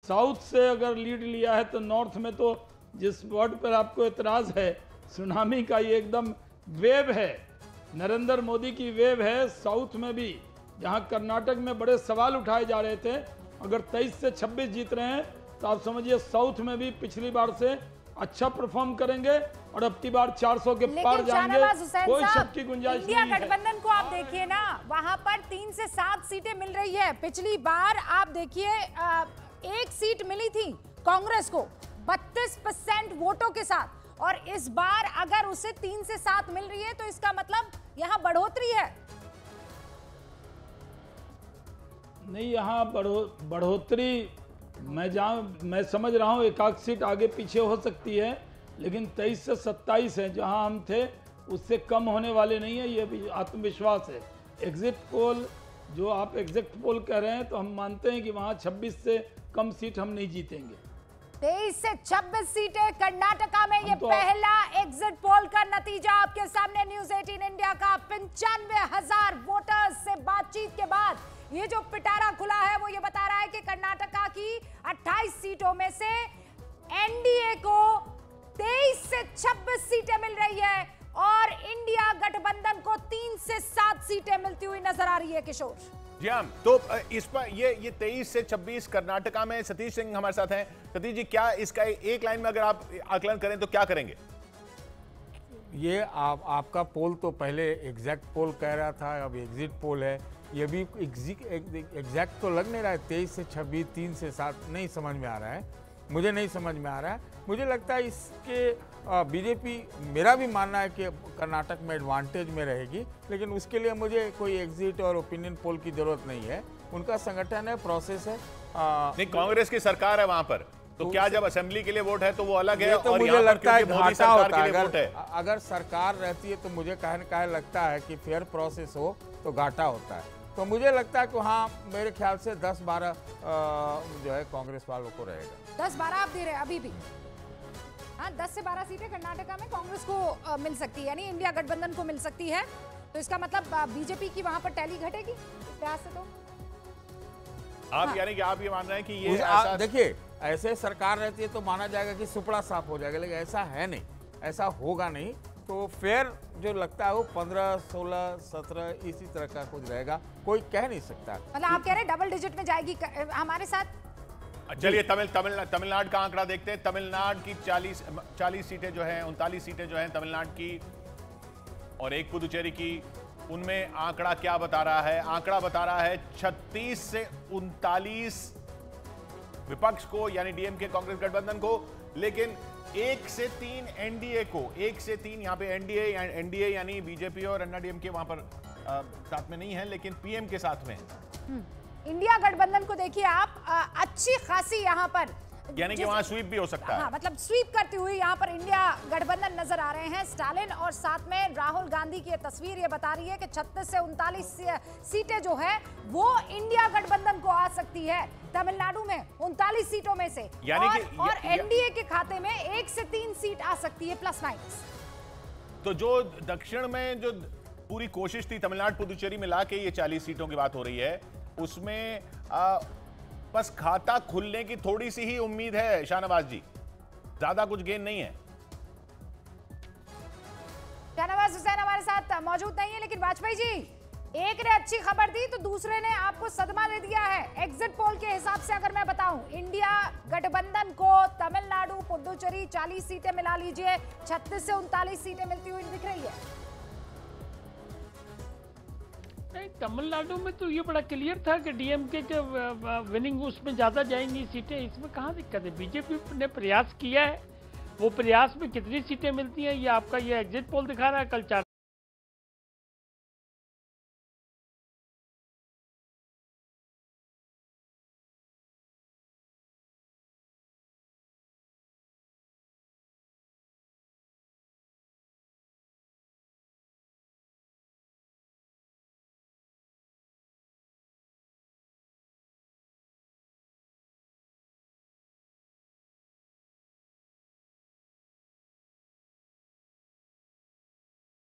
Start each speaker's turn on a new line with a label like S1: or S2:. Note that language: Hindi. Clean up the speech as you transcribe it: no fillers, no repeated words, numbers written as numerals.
S1: साउथ से अगर लीड लिया है तो नॉर्थ में तो जिस वर्ड पर आपको एतराज है, सुनामी का ये एकदम वेव है, नरेंद्र मोदी की वेव है। साउथ में भी जहां कर्नाटक में बड़े सवाल उठाए जा रहे थे, अगर 23 से 26 जीत रहे हैं तो आप समझिए साउथ में भी पिछली बार से अच्छा परफॉर्म करेंगे और अब की बार 400 के पार जाएंगे, कोई शक की गुंजाइश नहीं है।
S2: इंडिया गठबंधन को आप देखिए ना, वहां पर 3 से 7 सीटें मिल रही है। पिछली बार आप देखिए 1 सीट मिली थी कांग्रेस को 32% वोटों के साथ, और इस बार अगर उसे 3 से 7 मिल रही है तो इसका मतलब यहां बढ़ोतरी है।
S1: नहीं, यहाँ बढ़ोतरी मैं समझ रहा हूँ, एक आध सीट आगे पीछे हो सकती है, लेकिन 23 से 27 है जहाँ हम थे, उससे कम होने वाले नहीं है, ये भी आत्मविश्वास है। एग्जिट पोल जो आप एग्जिट पोल कह रहे हैं, तो हम मानते हैं कि वहाँ 26 से कम सीट हम नहीं जीतेंगे।
S2: 23 से 26 सीटें कर्नाटका में, ये पहला एग्जिट पोल का नतीजा आपके सामने। न्यूज़ 18 इंडिया का 95,000 वोटर्स से बातचीत के बाद ये जो पिटारा खुला है वो ये बता रहा है कि कर्नाटका की 28 सीटों में से एनडीए को 23 से 26 सीटें मिल रही है और इंडिया गठबंधन को 3 से 7 सीटें मिलती हुई नजर आ रही है। किशोर
S3: जी हाँ, तो इस पर ये 23 से 26 कर्नाटका में। सतीश सिंह हमारे साथ हैं। सतीश जी, क्या इसका एक लाइन में अगर आप आकलन करें तो क्या करेंगे?
S4: ये आपका पोल तो पहले एग्जैक्ट पोल कह रहा था, अब एग्जिट पोल है। ये भी एग्जैक्ट तो लग नहीं रहा है। 23 से 26, 3 से 7 नहीं समझ में आ रहा है, मुझे नहीं समझ में आ रहा है। मुझे लगता है इसके बीजेपी, मेरा भी मानना है कि कर्नाटक में एडवांटेज में रहेगी, लेकिन उसके लिए मुझे कोई एग्जिट और ओपिनियन पोल की जरूरत नहीं है। उनका संगठन है, प्रोसेस है।
S3: नहीं, कांग्रेस की सरकार है वहां पर, तो क्या जब असेंबली के लिए वोट है तो वो अलग है,
S4: तो
S3: और
S4: मुझे लगता है
S3: मोदी
S4: घाटा होता
S3: है।
S4: अगर सरकार रहती है तो मुझे कहे लगता है कि फेयर प्रोसेस हो तो घाटा होता है। तो मुझे लगता है कि हाँ, मेरे ख्याल से 10-12 जो है कांग्रेस वालों को रहेगा।
S2: 10-12 आप दे रहे हैं अभी भी? हाँ, 10 से 12 सीटें कर्नाटका में कांग्रेस को मिल सकती है, यानी इंडिया गठबंधन को मिल सकती है। तो इसका मतलब बीजेपी की वहां पर टैली घटेगी इस लिहाज से। तो
S3: आप यानी कि आप ये मान रहे हैं कि ये
S4: देखिए, ऐसे सरकार रहती है तो माना जाएगा कि सुपड़ा साफ हो जाएगा, लेकिन ऐसा है नहीं, ऐसा होगा नहीं। तो फेयर जो लगता है वो 15, 16, 17 इसी तरह का कुछ रहेगा, कोई कह नहीं सकता।
S2: मतलब आप कह रहे हैं डबल डिजिट में जाएगी हमारे साथ?
S3: चलिए तमिलनाडु का आंकड़ा देखते हैं। तमिलनाडु की 40 सीटें जो हैं, 39 सीटें जो हैं तमिलनाडु की, और एक पुदुचेरी की। उनमें आंकड़ा क्या बता रहा है? आंकड़ा बता रहा है 36 से 39 विपक्ष को, यानी डीएमके कांग्रेस गठबंधन को, लेकिन 1 से 3 एनडीए को। 1 से 3 यहाँ पे एनडीए यानी बीजेपी और अन्ना डीएमके वहां पर साथ में नहीं है, लेकिन पीएम के साथ में है।
S2: इंडिया गठबंधन को देखिए आप, अच्छी खासी यहाँ पर,
S3: यानी कि वहां स्वीप भी हो सकता है।
S2: हाँ, मतलब स्वीप करती हुई यहाँ पर इंडिया गठबंधन नजर आ रहे हैं। स्टालिन और साथ में राहुल गांधी की तस्वीर ये बता रही है कि 36 से 39 सीटें जो है वो इंडिया गठबंधन को आ सकती है। तमिलनाडु में 39 सीटों में से, और एनडीए के खाते में 1 से 3 सीट आ सकती है, प्लस माइनस।
S3: तो जो दक्षिण में जो पूरी कोशिश थी तमिलनाडु पुदुचेरी मिला के, ये 40 सीटों की बात हो रही है, उसमें बस खाता खुलने की थोड़ी सी ही उम्मीद है शाहनवाज जी, ज्यादा कुछ गेन नहीं है।
S2: शाहनवाज हुसैन हमारे साथ मौजूद नहीं है, लेकिन वाजपेयी जी, एक ने अच्छी खबर दी तो दूसरे ने आपको सदमा दे दिया है। एग्जिट पोल के हिसाब से अगर मैं बताऊं, इंडिया गठबंधन को तमिलनाडु पुदुचेरी 40 सीटें मिला लीजिए, 36 से 39 सीटें मिलती हुई दिख रही है।
S5: नहीं, तमिलनाडु में तो ये बड़ा क्लियर था कि डीएमके के विनिंग उसमें ज़्यादा जाएंगी सीटें, इसमें कहाँ दिक्कत है। बीजेपी ने प्रयास किया है, वो प्रयास में कितनी सीटें मिलती हैं ये आपका ये एग्जिट पोल दिखा रहा है। कल 4